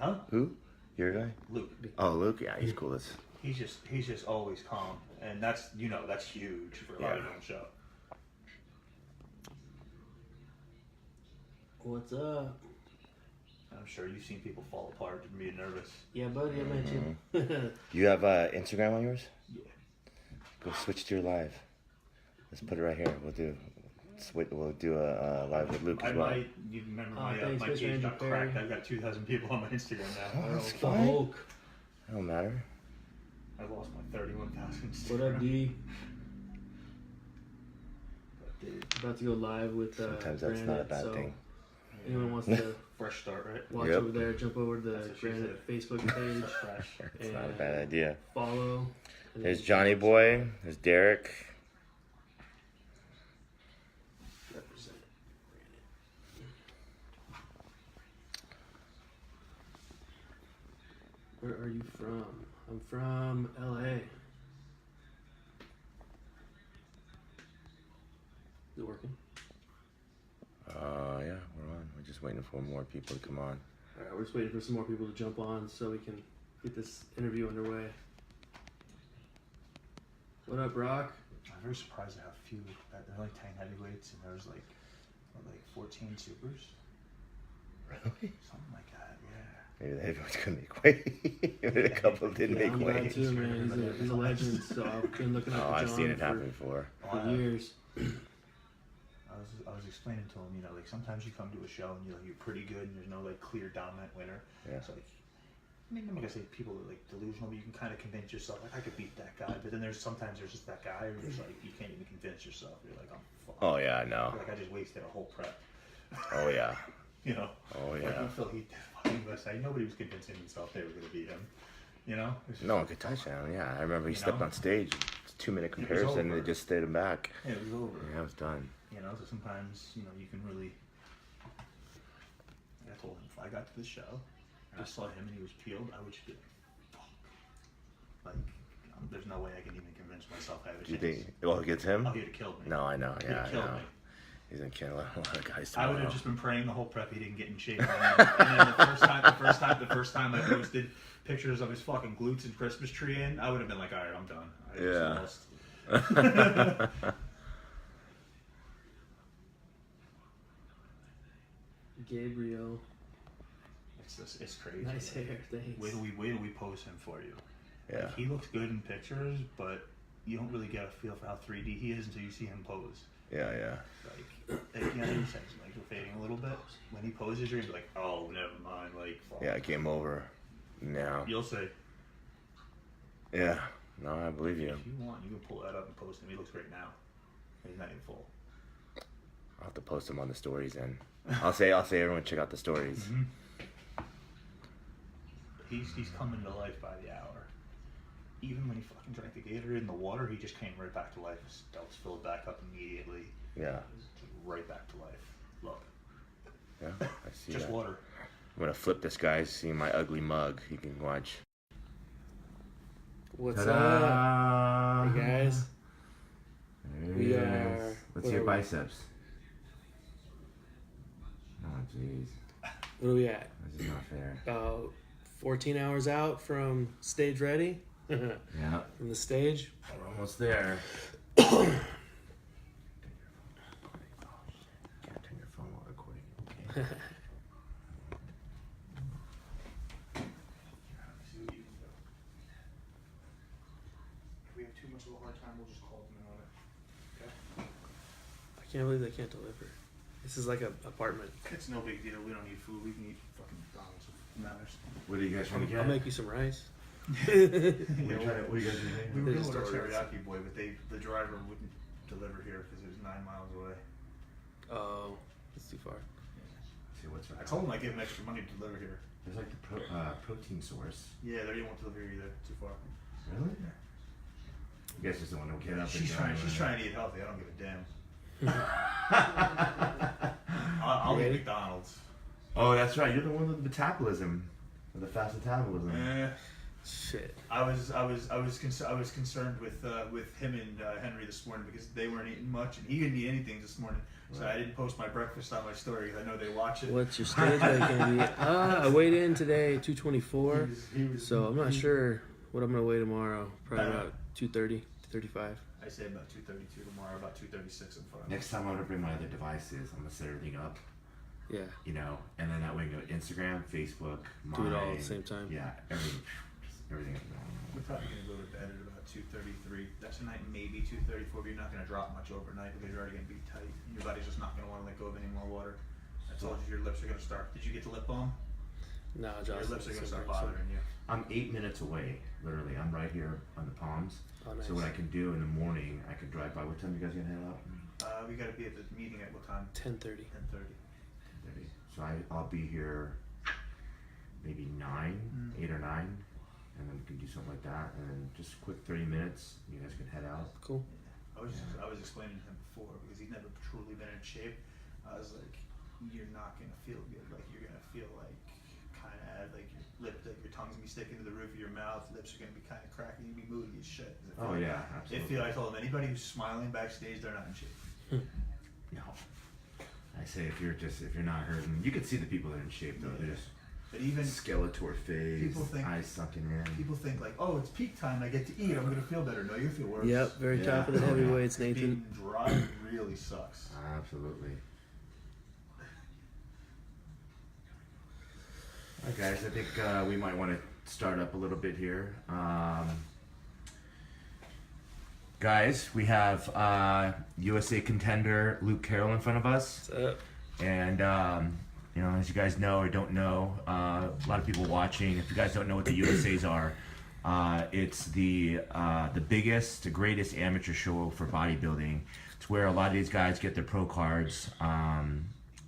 Huh? Who? Your guy? Luke. Oh, Luke. Yeah, he's cool. He's just always calm, and that's huge for a bodybuilding show. What's up? I'm sure you've seen people fall apart and be nervous. Yeah, buddy, I mentioned. You have Instagram on yours? Yeah. Go switch to your live. Let's put it right here. We'll do a live with Luke as well. You remember my page got cracked. I've got 2,000 people on my Instagram now. Oh, that's The fine. Hulk. That don't matter. I lost my 31,000 Instagram. What up, D? But, dude, About to go live with Sometimes that's Granite, not a bad so thing. anyone wants to fresh start, right? watch Yep. over there, jump over to the Granite Facebook page. Fresh. It's not a bad idea. Follow. There's Johnny Boy. There's Derek. Represent Granite. Where are you from? I'm from LA. Is it working? Yeah, we're on. We're just waiting for more people to come on. Alright, we're just waiting for some more people to jump on so we can get this interview underway. What up, Brock? I'm very surprised at how few. There's only 10 heavyweights, and there's like 14 supers. Really? Something like that. Yeah. Maybe the heavyweights couldn't make weight. Maybe a couple didn't Yeah, make I'm glad weight. too, man. He's a legend, so I've been looking up Oh, to I've John seen it happen before. for years. I was explaining to him, like sometimes you come to a show and you're pretty good and there's no like clear dominant winner. Yeah. So like, I mean, I'm not gonna say people are like delusional, but you can kind of convince yourself like I could beat that guy. But then sometimes there's just that guy where you're just like you can't even convince yourself. You're like, I'm fucked. Oh yeah, I know. Like I just wasted a whole prep. Oh yeah. You know. Oh Like yeah. when Phil Heath did fucking USA, nobody was convincing himself they were gonna beat him. You know. No one could touch him. Yeah, I remember he stepped on stage. It's a 2-minute was comparison, and over. they just stayed him back. Yeah, it was over. Yeah, it was done. You know, so sometimes, you can really. I told him if I got to the show and I saw him and he was peeled, I would just be like, fuck. Like, there's no way I can even convince myself I have a Do you chance. think? Well, against him? Oh, he'd have killed me. No, I know. He'd Yeah, have I killed know. me. He's gonna kill a lot of guys I tomorrow. would have just been praying the whole prep he didn't get in shape. And then the first time I posted pictures of his fucking glutes and Christmas tree in, I would have been like, all right, I'm done. I just lost. Gabriel. It's crazy. Nice hair, thanks. Wait till we post him for you. Yeah. Like, he looks good in pictures, but you don't really get a feel for how 3D he is until you see him pose. Yeah, yeah. Like his legs are fading a little bit. When he poses, you're gonna be like, oh, never mind. Like, fuck. Yeah, it came over. Now. You'll say. Yeah. No, I believe you. If you want, you can pull that up and post him. He looks great now. He's not even full. I'll have to post them on the stories, and I'll say everyone check out the stories. Mm-hmm. He's coming to life by the hour. Even when he fucking drank the Gatorade in the water, he just came right back to life. His stomach's filled back up immediately. Yeah. Right back to life. Look. Yeah, I see Just that. water. I'm gonna flip this guy. See my ugly mug. You can watch. What's Ta-da! up? Hey guys. There We he are- is. Let's what see your are we? biceps. Oh jeez, What are we at? this is not fair. About 14 hours out from stage ready. From Yeah, the stage. we're almost there. Can't turn your phone while recording. Okay. If we have too much of a hard time, we'll just call them in on it. Okay? I can't believe they can't deliver. This is like an apartment. It's no big deal. We don't need food. We can eat fucking McDonald's if it matters. What are you guys trying to I'll make you some rice. What are you guys doing? We were They going just to ordered Teriyaki Boy, but the driver wouldn't deliver here because it was 9 miles away. Oh, it's too far. See what's I told him I'd give him extra money to deliver here. There's like the protein source. Yeah, they won't deliver here either. Too far. Really? You guys just don't want to get up. She's trying to eat healthy. I don't give a damn. I'll eat Ready? McDonald's. Oh, that's right. You're the one with the metabolism, with the fast metabolism. Shit. I was concerned with him and Henry this morning because they weren't eating much and he didn't eat anything this morning. So I didn't post my breakfast on my story because I know they watch it. What's your stage weight gonna be? I weighed in today 224, so I'm not sure what I'm gonna weigh tomorrow. Probably about 230, 235. I say about 232 tomorrow, about 236 in front. Next time I'm gonna bring my other devices. I'm gonna set everything up. Yeah. You know, and then that way we go Instagram, Facebook, Do it all at the same time. Yeah, everything. We're probably gonna go to bed at about 2:33. That's tonight, maybe 2:34. But you're not gonna drop much overnight because you're already gonna be tight. Your body's just not gonna want to let go of any more water. I told you your lips are gonna start. Did you get the lip balm? No, Your Josh. lips are gonna start bothering you. I'm 8 minutes away, literally. I'm right here on the Palms. Oh, nice. So what I can do in the morning, I can drive by. What time you guys gonna head out? We gotta be at the meeting at what time? 10:30. 10:30. So I'll be here maybe 8 or 9, and then we can do something like that, and then just a quick 30 minutes. You guys can head out. Cool. I was explaining to him before because he's never truly been in shape. I was like, you're not gonna feel good. Like you're gonna feel like kind of like your lip, like your tongue's gonna be sticking to the roof of your mouth. Lips are gonna be kind of cracking. You'll be moody as shit. Oh yeah, absolutely. I told him anybody who's smiling backstage, they're not in shape. No. I say if you're not hurting, you can see the people that are in shape though. Yeah. They're just But even skeletor face, people think, eyes sunken in. people think like, oh, it's peak time. I get to eat. I'm gonna feel better. No, you feel worse. Yep, very top of the heavyweights, Nathan. Being dry really sucks. Absolutely. Alright guys, I think we might want to start up a little bit here. Guys, we have USA contender Luke Carroll in front of us. What's up? And you know, as you guys know or don't know, a lot of people watching, if you guys don't know what the USAs are, it's the biggest, the greatest amateur show for bodybuilding. It's where a lot of these guys get their pro cards.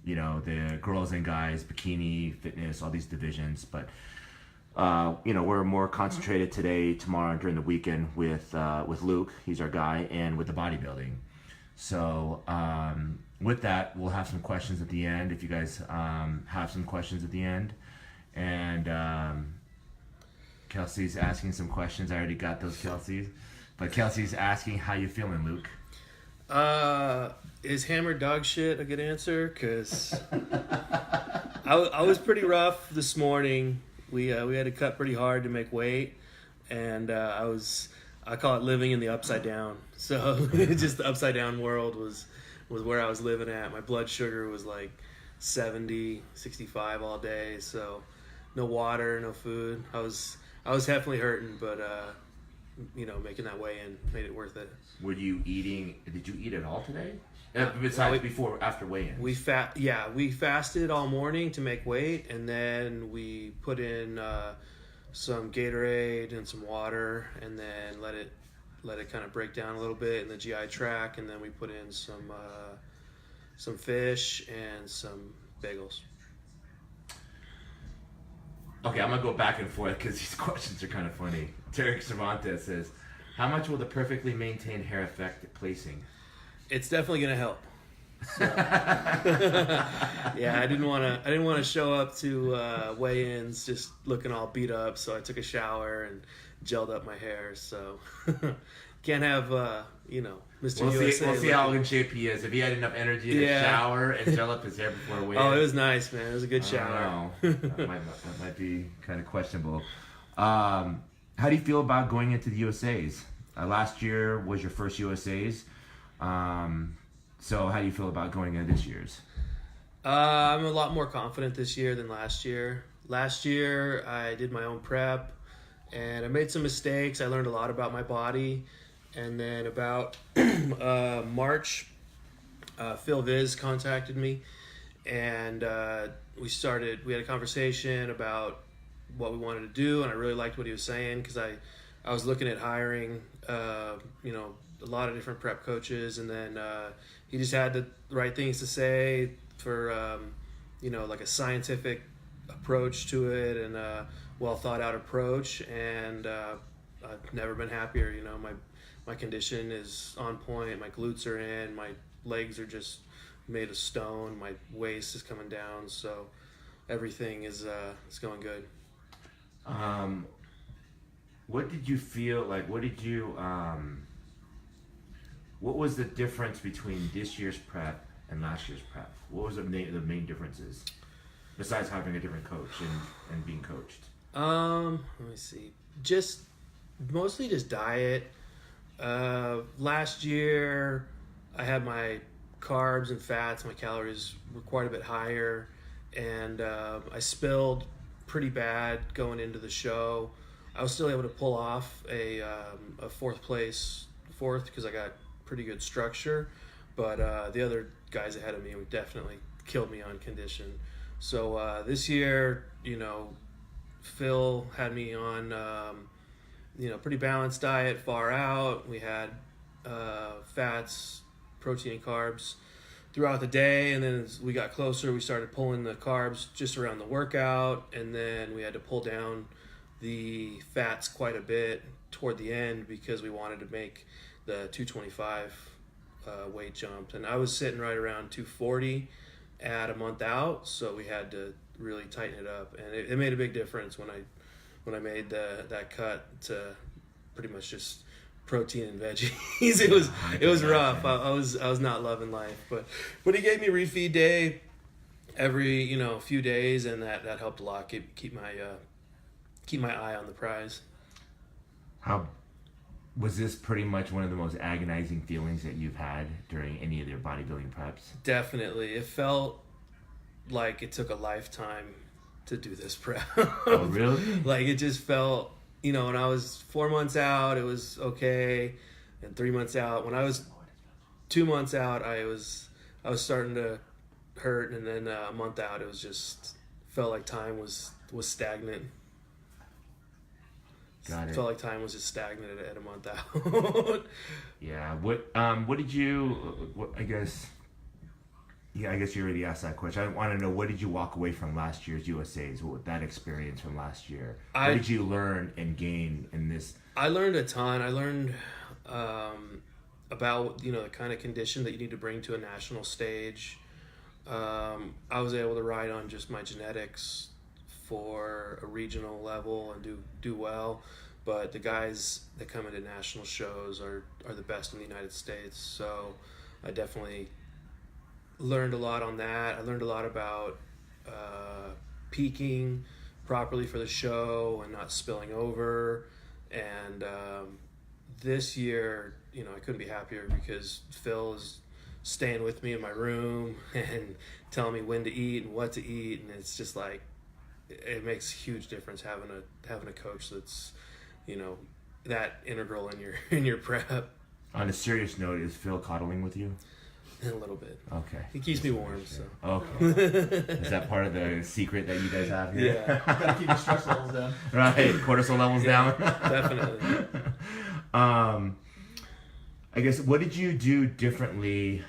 You know, the girls and guys, bikini, fitness, all these divisions. But you know, we're more concentrated today, tomorrow, during the weekend with Luke. He's our guy, and with the bodybuilding. So with that, we'll have some questions at the end. If you guys have some questions at the end, and Kelsey's asking some questions. I already got those, Kelsey's. But Kelsey's asking, how you feeling, Luke? Is hammered dog shit a good answer? Because I was pretty rough this morning. We had to cut pretty hard to make weight, and I call it living in the upside down. So just the upside down world was where I was living at. My blood sugar was like 70, 65 all day. So no water, no food. I was definitely hurting, but you know, making that weigh in made it worth it. Were you eating? Did you eat at all today? Besides after weigh-ins? We fasted all morning to make weight, and then we put in some Gatorade and some water, and then let it kind of break down a little bit in the GI tract, and then we put in some fish and some bagels. Okay, I'm gonna go back and forth because these questions are kind of funny. Derek Cervantes says, "How much will the perfectly maintained hair affect placing?" It's definitely gonna help. So, yeah, I didn't want to show up to weigh-ins just looking all beat up, so I took a shower and gelled up my hair. So can't have you know, Mr. USA. We'll see how in shape he is. If he had enough energy to shower and gel up his hair before weigh-ins. Oh, it was nice, man. It was a good shower. that might be kind of questionable. How do you feel about going into the USAs? Last year was your first USAs. So how do you feel about going into this year's? I'm a lot more confident this year than last year. Last year, I did my own prep, and I made some mistakes. I learned a lot about my body. And then about March, Phil Viz contacted me, and we had a conversation about what we wanted to do, and I really liked what he was saying because I was looking at hiring, you know, a lot of different prep coaches, and then he just had the right things to say for, you know, like a scientific approach to it and a well thought out approach, and I've never been happier. You know, my condition is on point, my glutes are in, my legs are just made of stone, my waist is coming down, so everything is going good. What did you feel like? What was the difference between this year's prep and last year's prep? What was the main differences besides having a different coach and being coached? Let me see. Mostly just diet. Last year, I had my carbs and fats. My calories were quite a bit higher, and I spilled pretty bad going into the show. I was still able to pull off a fourth because I got pretty good structure, but the other guys ahead of me definitely killed me on condition. So this year, Phil had me on pretty balanced diet, far out. We had fats, protein, and carbs throughout the day, and then as we got closer, we started pulling the carbs just around the workout, and then we had to pull down the fats quite a bit toward the end because we wanted to make the 225 weight jump. And I was sitting right around 240 at a month out, so we had to really tighten it up, and it made a big difference when I made that cut to pretty much just protein and veggies. It was rough. I was not loving life, but he gave me refeed day every few days, and that helped a lot. Keep my eye on the prize. How was this pretty much one of the most agonizing feelings that you've had during any of your bodybuilding preps? Definitely. It felt like it took a lifetime to do this prep. Oh, really? Like it just felt, when I was 4 months out, it was okay, and 3 months out. When I was 2 months out, I was starting to hurt, and then a month out, it was just felt like time was stagnant. Got it. Felt like time was just stagnant at a month out. Yeah. What did you? I guess you already asked that question. I want to know, what did you walk away from last year's USA's? What that experience from last year? What did you learn and gain in this? I learned a ton. I learned about the kind of condition that you need to bring to a national stage. I was able to ride on just my genetics for a regional level and do well, but the guys that come into national shows are the best in the United States. So I definitely learned a lot on that. I learned a lot about peaking properly for the show and not spilling over. And this year, I couldn't be happier because Phil is staying with me in my room and telling me when to eat and what to eat, and it's just like it makes a huge difference having a coach that's that integral in your prep. On a serious note, is Phil coddling with you? A little bit. Okay. He keeps me warm, so. Okay. Is that part of the secret that you guys have here? Yeah. Gotta keep your stress levels down. Right, cortisol levels down. Definitely. I guess, what did you do differently?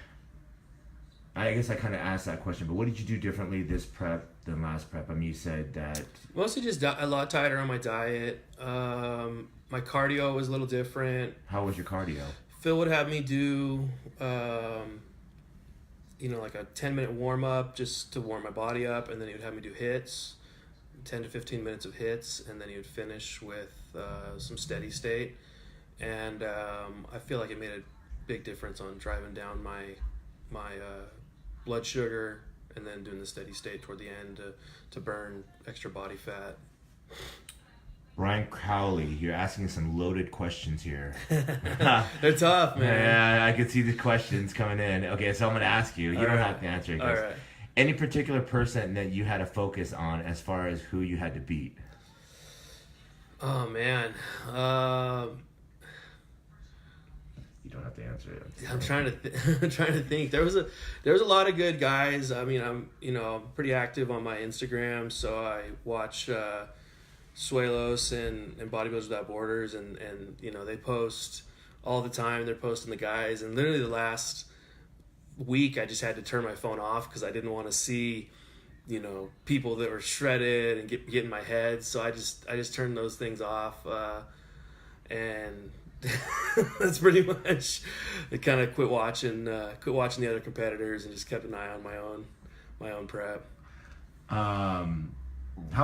I guess I kind of asked that question, but what did you do differently this prep than last prep? I mean, you said that... Mostly just a lot tighter on my diet. My cardio was a little different. How was your cardio? Phil would have me do, like a 10-minute warm-up just to warm my body up, and then he would have me do hits, 10 to 15 minutes of hits, and then he would finish with some steady state. And I feel like it made a big difference on driving down my blood sugar, and then doing the steady state toward the end to burn extra body fat. Brian Crowley, you're asking some loaded questions here. They're tough, man. Yeah, I could see the questions coming in. Okay, so I'm going to ask you. You don't have to answer it. All right. Any particular person that you had to focus on as far as who you had to beat? Oh, man. You don't have to answer it. I'm trying to think. There was a lot of good guys. I mean, I'm pretty active on my Instagram, so I watch Suelos and Bodybuilders Without Borders, and they post all the time. They're posting the guys, and literally the last week I just had to turn my phone off because I didn't want to see people that were shredded and get in my head. So I just turned those things off, and that's pretty much. I kind of quit watching the other competitors and just kept an eye on my own prep. How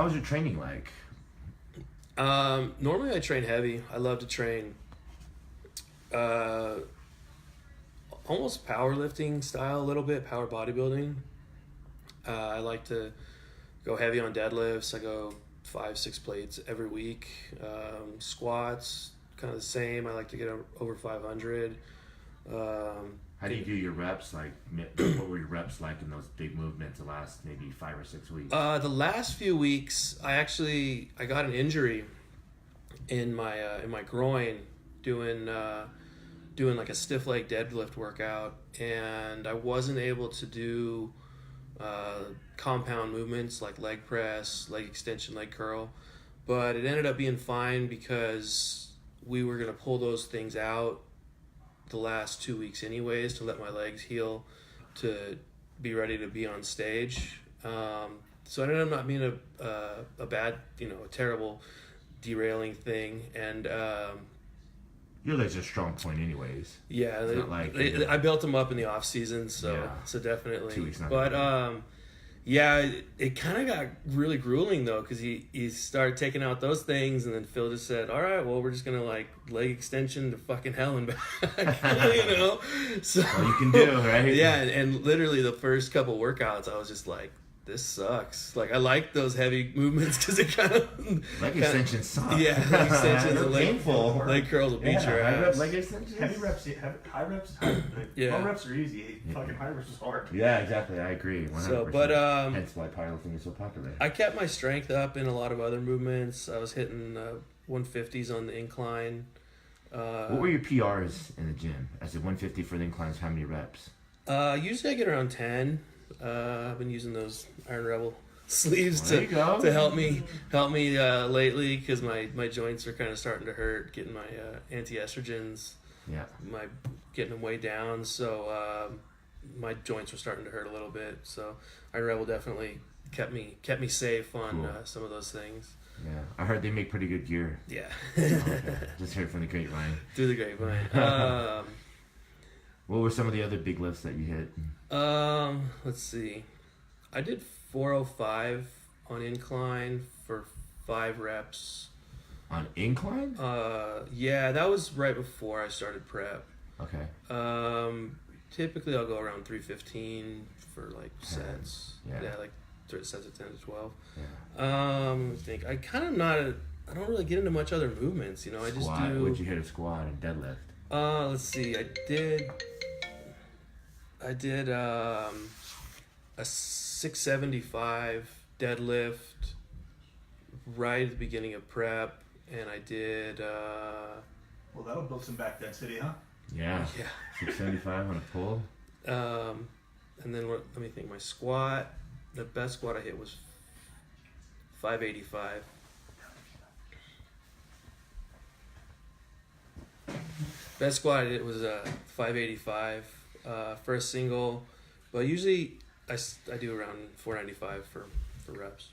was your training like? Normally I train heavy. I love to train almost powerlifting style a little bit, power bodybuilding. I like to go heavy on deadlifts. I go 5-6 plates every week. Squats, kind of the same. I like to get over 500. How do you do your reps? Like, what were your reps like in those big movements the last maybe 5 or 6 weeks? The last few weeks, I got an injury in my groin doing like a stiff leg deadlift workout, and I wasn't able to do compound movements like leg press, leg extension, leg curl, but it ended up being fine because we were going to pull those things out the last 2 weeks anyways to let my legs heal to be ready to be on stage. So it ended up not being a bad, a terrible derailing thing. And your legs are a strong point anyways. Yeah, it's not like, I built them up in the off season, so yeah. so definitely. 2 weeks not but yeah, it kind of got really grueling though, because he started taking out those things, and then Phil just said, "All right, well, we're just gonna like leg extension to fucking hell and back," So all you can do, right? Yeah, and literally the first couple workouts, I was just like, this sucks. Like, I like those heavy movements because it kind of leg extensions suck. Yeah, leg extensions and painful. Leg curls will beat your ass. Leg extensions. High reps. Yeah. Low reps are easy. Fucking high reps is hard. Yeah, exactly. I agree. 100%. So, but hence why powerlifting is so popular. I kept my strength up in a lot of other movements. I was hitting 150s on the incline. What were your PRs in the gym? I said 150 for the inclines. How many reps? Usually I get around 10. I've been using those Iron Rebel sleeves to help me lately because my joints are kind of starting to hurt. Getting my anti-estrogens, getting them way down. So my joints were starting to hurt a little bit. So Iron Rebel definitely kept me safe on some of those things. Yeah, I heard they make pretty good gear. Yeah, okay. Just heard from the grapevine. Through the grapevine. What were some of the other big lifts that you hit? Let's see. I did 405 on incline for 5 reps. On incline? Yeah, that was right before I started prep. Okay. Typically I'll go around 315 for like sets. Yeah, like sets of 10 to 12. Yeah. I think I kind of I don't really get into much other movements, I squat. just do. What'd you hit a squat and deadlift? Let's see. I did a 675 deadlift right at the beginning of prep, and I did. Well, that'll build some back density, huh? Yeah. 675 on a pull. And then let me think. My squat, the best squat I hit was 585. Best squat I did was 585 for a single, but usually I do around 495 for reps.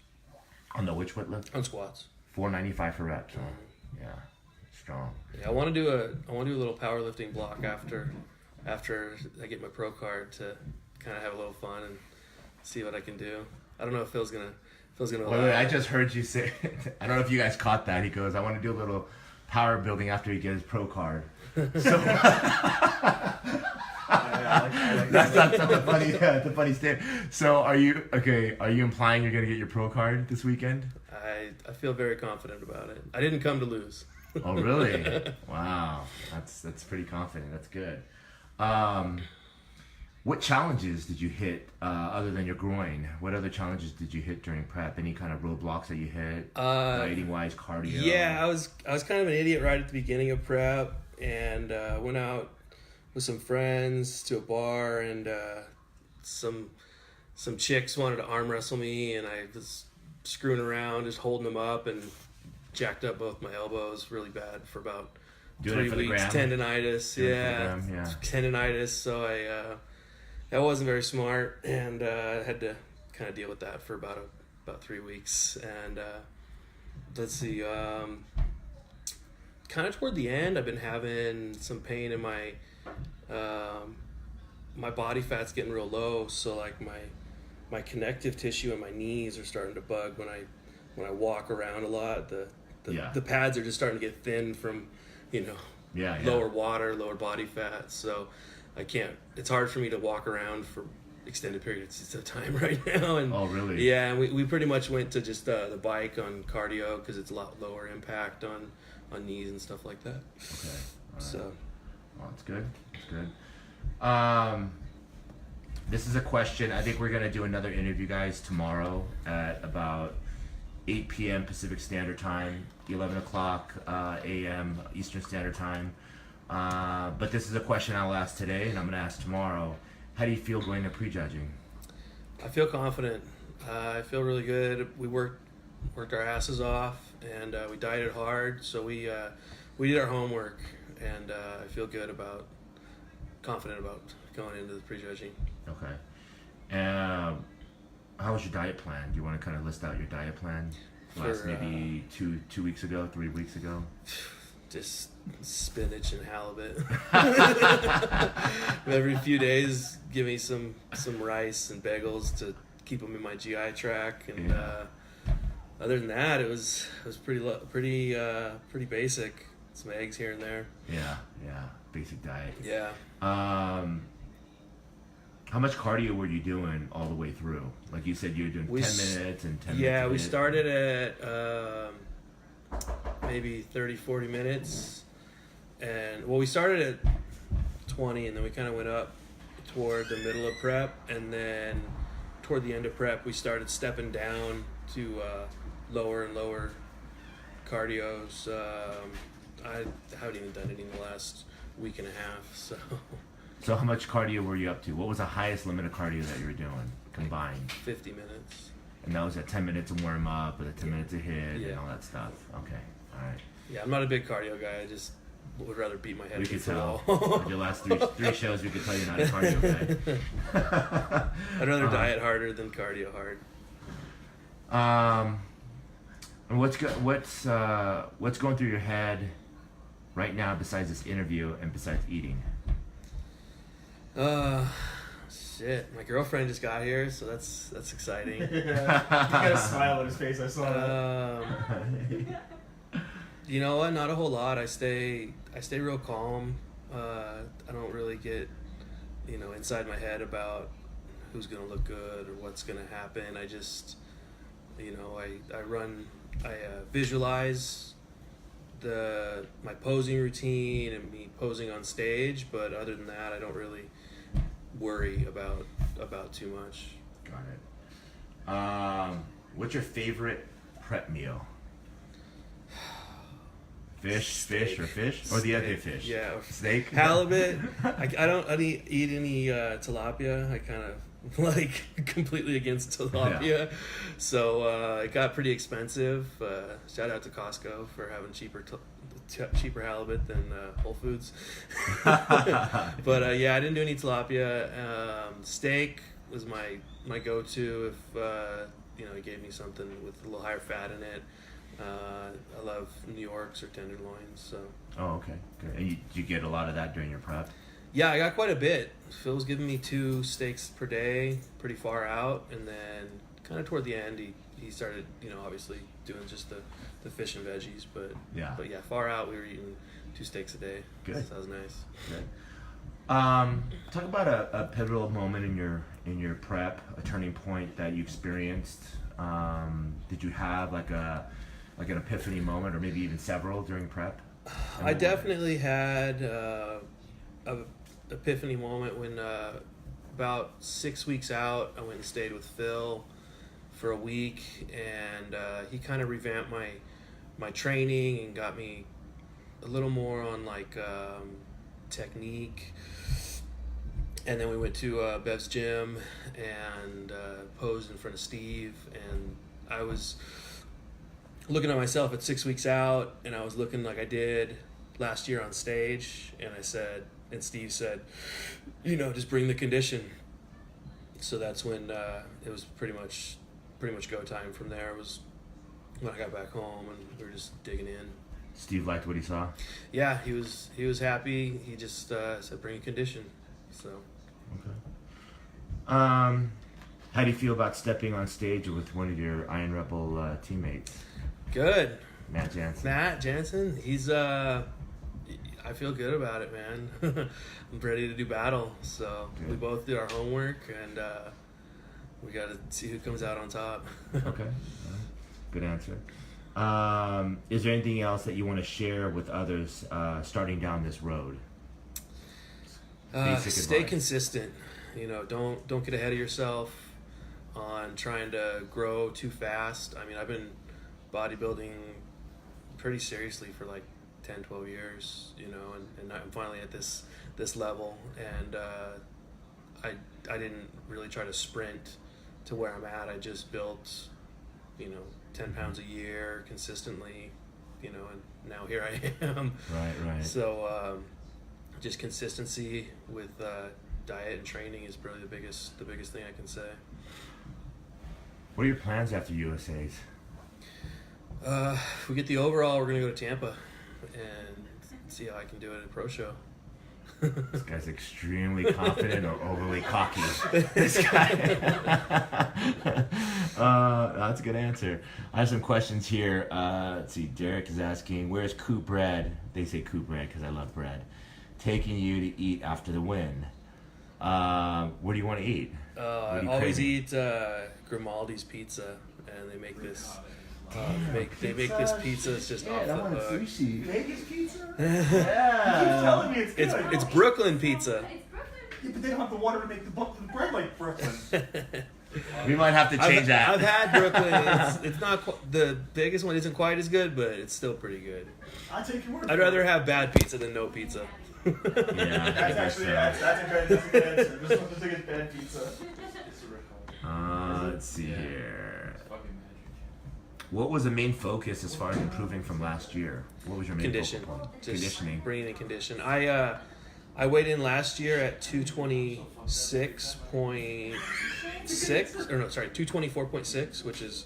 On the which lift? On squats. 495 for reps. Huh? Yeah, strong. Yeah, I want to do a little powerlifting block after I get my pro card to kind of have a little fun and see what I can do. I don't know if Phil's gonna. Wait, I just heard you say. I don't know if you guys caught that. He goes, "I want to do a little power building after he gets his pro card." So that's a funny statement. So are you implying you're gonna get your pro card this weekend? I feel very confident about it. I didn't come to lose. Oh really? Wow, that's pretty confident. That's good. What challenges did you hit other than your groin? What other challenges did you hit during prep? Any kind of roadblocks that you hit? Dieting wise, cardio? Yeah, I was kind of an idiot right at the beginning of prep, and went out with some friends to a bar, and some chicks wanted to arm wrestle me, and I was screwing around, just holding them up, and jacked up both my elbows really bad for about 3 weeks. Tendinitis, tendinitis. So that wasn't very smart, and I had to kind of deal with that for about 3 weeks. And let's see, kind of toward the end, I've been having some pain in my my body fat's getting real low, so like my connective tissue in my knees are starting to bug when I walk around a lot. The pads are just starting to get thin from lower water, lower body fat. So I can't. It's hard for me to walk around for extended periods of time right now. And Oh, really? Yeah, and we pretty much went to just the bike on cardio because it's a lot lower impact on knees and stuff like that. Okay. All right. So. Well, it's good. It's good. This is a question. I think we're gonna do another interview, guys, tomorrow at about 8 p.m. Pacific Standard Time, 11 o'clock a.m. Eastern Standard Time. But this is a question I'll ask today, and I'm gonna ask tomorrow. How do you feel going to prejudging? I feel confident. I feel really good. We worked our asses off, and we dieted hard. So we did our homework, and I feel good confident about going into the prejudging. Okay. How was your diet plan? Do you want to kind of list out your diet plan? Last maybe 2 weeks ago, 3 weeks ago. Just spinach and halibut. Every few days, give me some rice and bagels to keep them in my GI tract, and other than that, it was pretty basic. Some eggs here and there. Yeah, basic diet. Yeah. How much cardio were you doing all the way through? Like you said, you were doing 10 minutes and 10 minutes. Yeah, we started at maybe 30, 40 minutes. And we started at 20, and then we kind of went up toward the middle of prep, and then toward the end of prep, we started stepping down to lower and lower cardios. I haven't even done it in the last week and a half, so. So how much cardio were you up to? What was the highest limit of cardio that you were doing combined? 50 minutes. And that was at 10 minutes to warm up, or 10 minutes to hit, and all that stuff. Okay, all right. Yeah, I'm not a big cardio guy. I just would rather beat my head We could against the tell. wall. Your last three shows, we could tell you're not a cardio guy. I'd rather diet harder than cardio hard. And what's going through your head right now besides this interview and besides eating? Shit. My girlfriend just got here, so that's exciting. He got a smile on his face. I saw that. You know what? Not a whole lot. I stay real calm. I don't really get, inside my head about who's gonna look good or what's gonna happen. I just, I visualize my posing routine and me posing on stage, but other than that, I don't really worry about too much. Got it. What's your favorite prep meal? Fish or the other fish? Yeah. Steak? Halibut. I don't eat any tilapia. I kind of completely against tilapia. Yeah. So it got pretty expensive. Shout out to Costco for having cheaper halibut than Whole Foods. But I didn't do any tilapia. Steak was my go-to if it gave me something with a little higher fat in it. I love New Yorks or tenderloins. So. Oh, okay, good. And did you get a lot of that during your prep? Yeah, I got quite a bit. Phil was giving me 2 steaks per day, pretty far out, and then kind of toward the end, he started, obviously doing just the fish and veggies, but yeah, far out, we were eating 2 steaks a day. Good. So that was nice. Good. Talk about a pivotal moment in your prep, a turning point that you experienced. Did you have like an epiphany moment, or maybe even several during prep? I definitely had a epiphany moment when about 6 weeks out, I went and stayed with Phil for a week, and he kind of revamped my training and got me a little more on technique. And then we went to Bev's gym and posed in front of Steve, and I was looking at myself at 6 weeks out, and I was looking like I did last year on stage, and Steve said, just bring the condition. So that's when it was pretty much go time from there. It was when I got back home, and we were just digging in. Steve liked what he saw? Yeah, he was happy. He just said bring a condition. So. Okay. How do you feel about stepping on stage with one of your Iron Rebel teammates? Good. Matt Jansen. He's I I feel good about it, man. I'm ready to do battle. So we both did our homework, and we got to see who comes out on top. Okay. Good answer. Is there anything else that you want to share with others starting down this road? Stay consistent. You know, don't get ahead of yourself on trying to grow too fast. I mean, I've been bodybuilding pretty seriously for like 10, 12 years, you know, and I'm finally at this level, and I didn't really try to sprint to where I'm at. I just built, you know, 10 pounds a year consistently, you know, and now here I am. Right. So just consistency with diet and training is probably the biggest thing I can say. What are your plans after USA's? If we get the overall, we're gonna go to Tampa and see how I can do it at a pro show. This guy's extremely confident or overly cocky. This guy. That's a good answer. I have some questions here. Let's see. Derek is asking, where's Coop Bread? They say Coop Bread because I love bread. Taking you to eat after the win. Where do you want to eat? I always eat Grimaldi's Pizza, and they make this. They make this pizza. It's just off the hook. Vegas pizza? Yeah. You keep telling me it's good. It's Brooklyn pizza. Yeah, but they don't have the water to make the bread like Brooklyn. We might have to change that. I've had Brooklyn. It's not the biggest one. Isn't quite as good, but it's still pretty good. I'll take your word. I'd rather have bad pizza than no pizza. Yeah, That's actually that's a good answer. This one's the biggest bad pizza. Let's see here. What was the main focus as far as improving from last year? What was your main Condition. focal point? Just Conditioning. bringing in condition. I weighed in last year at 224.6, which is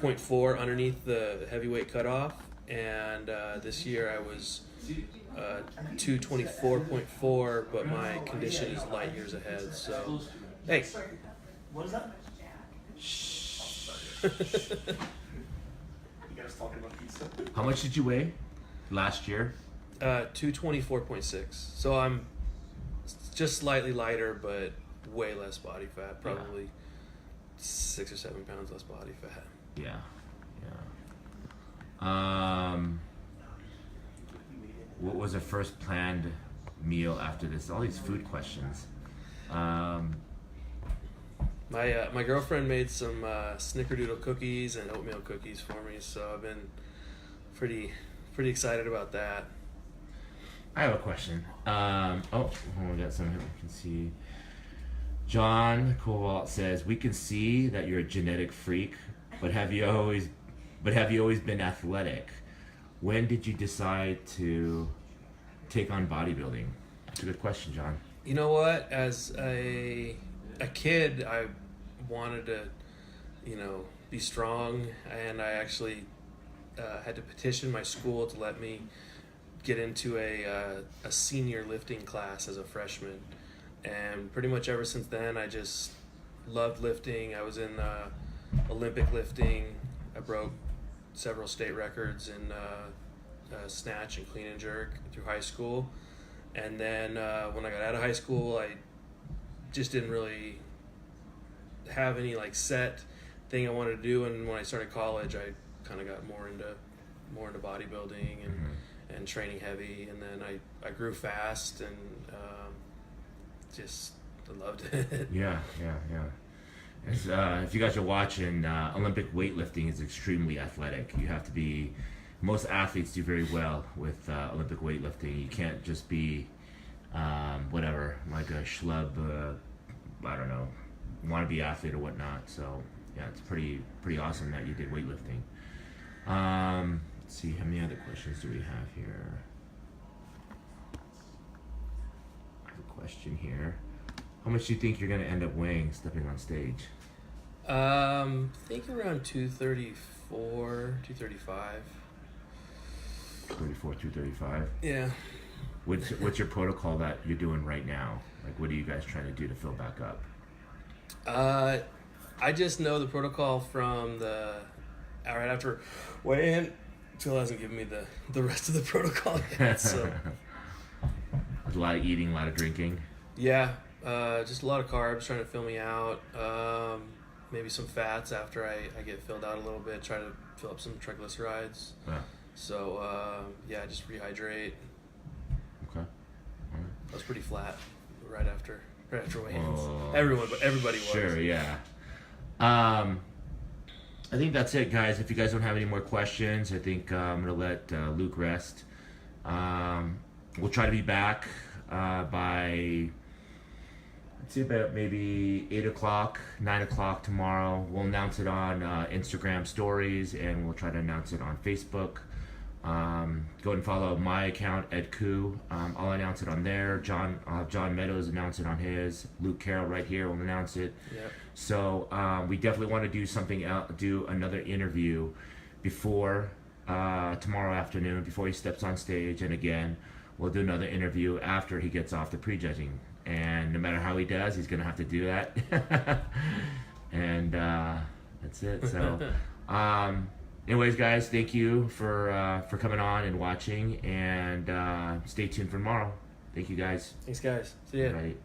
0.4 underneath the heavyweight cutoff. And this year I was 224.4, but my condition is light years ahead. So, hey. What is that? You guys talking about pizza? How much did you weigh last year? 224.6. So I'm just slightly lighter, but way less body fat. Probably 6 or 7 pounds less body fat. Yeah. What was the first planned meal after this? All these food questions. My girlfriend made some snickerdoodle cookies and oatmeal cookies for me, so I've been pretty excited about that. I have a question. We got some here. We can see. John Kowalt says, "We can see that you're a genetic freak, but have you always been athletic? When did you decide to take on bodybuilding?" That's a good question, John. You know what? As a kid, I wanted to, be strong, and I actually had to petition my school to let me get into a senior lifting class as a freshman. And pretty much ever since then, I just loved lifting. I was in Olympic lifting. I broke several state records in snatch and clean and jerk through high school. And then when I got out of high school, I just didn't really have any set thing I wanted to do. And when I started college, I kind of got more into bodybuilding and training heavy. And then I grew fast and just loved it. Yeah. If you guys are watching, Olympic weightlifting is extremely athletic. You have to be. Most athletes do very well with Olympic weightlifting. You can't just be whatever, like a schlub, I don't know, wannabe athlete or whatnot. So yeah, it's pretty awesome that you did weightlifting. Let's see, how many other questions do we have here? I have a question here. How much do you think you're going to end up weighing stepping on stage? Thinking around 234, 235. 234, 235? Yeah. What's your protocol that you're doing right now? Like, what are you guys trying to do to fill back up? I just know the protocol from the right after weigh-in. Phil hasn't given me the rest of the protocol yet, so a lot of eating, a lot of drinking. Yeah, just a lot of carbs trying to fill me out. Maybe some fats after I get filled out a little bit. Try to fill up some triglycerides. Yeah. So yeah, just rehydrate. Okay. I was pretty flat right after weigh-ins. Oh, Everybody was. Sure, yeah. I think that's it, guys. If you guys don't have any more questions, I think I'm going to let Luke rest. We'll try to be back by, I'd say about maybe 8 o'clock, 9 o'clock tomorrow. We'll announce it on Instagram stories, and we'll try to announce it on Facebook. Go and follow my account, Ed Koo. I'll announce it on there. John Meadows announce it on his. Luke Carroll right here will announce it. Yep. So we definitely want to do something else, do another interview before tomorrow afternoon, before he steps on stage. And again, we'll do another interview after he gets off the prejudging. And no matter how he does, he's going to have to do that. And that's it. So, anyways, guys, thank you for coming on and watching. And stay tuned for tomorrow. Thank you, guys. Thanks, guys. See ya. All right.